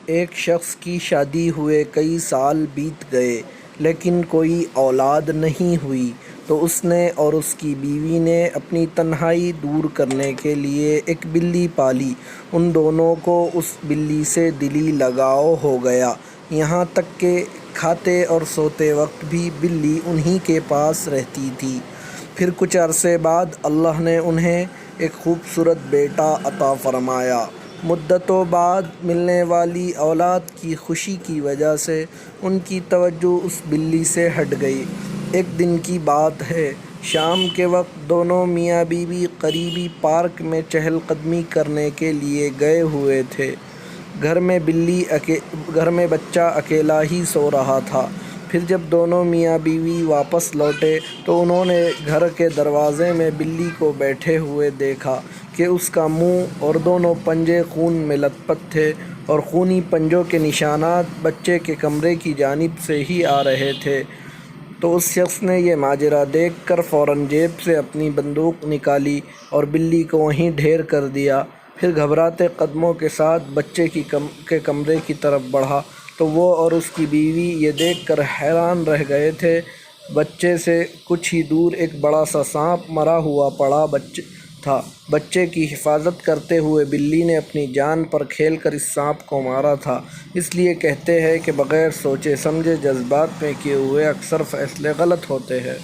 ایک شخص کی شادی ہوئے کئی سال بیت گئے لیکن کوئی اولاد نہیں ہوئی، تو اس نے اور اس کی بیوی نے اپنی تنہائی دور کرنے کے لیے ایک بلی پالی۔ ان دونوں کو اس بلی سے دلی لگاؤ ہو گیا، یہاں تک کہ کھاتے اور سوتے وقت بھی بلی انہی کے پاس رہتی تھی۔ پھر کچھ عرصے بعد اللہ نے انہیں ایک خوبصورت بیٹا عطا فرمایا۔ مدتوں بعد ملنے والی اولاد کی خوشی کی وجہ سے ان کی توجہ اس بلی سے ہٹ گئی۔ ایک دن کی بات ہے، شام کے وقت دونوں میاں بیوی قریبی پارک میں چہل قدمی کرنے کے لیے گئے ہوئے تھے۔ گھر میں بچہ اکیلا ہی سو رہا تھا۔ پھر جب دونوں میاں بیوی واپس لوٹے تو انہوں نے گھر کے دروازے میں بلی کو بیٹھے ہوئے دیکھا کہ اس کا منہ اور دونوں پنجے خون میں لت پت تھے اور خونی پنجوں کے نشانات بچے کے کمرے کی جانب سے ہی آ رہے تھے۔ تو اس شخص نے یہ ماجرا دیکھ کر فوراً جیب سے اپنی بندوق نکالی اور بلی کو وہیں ڈھیر کر دیا۔ پھر گھبراتے قدموں کے ساتھ بچے کے کمرے کی طرف بڑھا تو وہ اور اس کی بیوی یہ دیکھ کر حیران رہ گئے تھے۔ بچے سے کچھ ہی دور ایک بڑا سا سانپ مرا ہوا پڑا تھا۔ بچے کی حفاظت کرتے ہوئے بلی نے اپنی جان پر کھیل کر اس سانپ کو مارا تھا۔ اس لیے کہتے ہیں کہ بغیر سوچے سمجھے جذبات میں کیے ہوئے اکثر فیصلے غلط ہوتے ہیں۔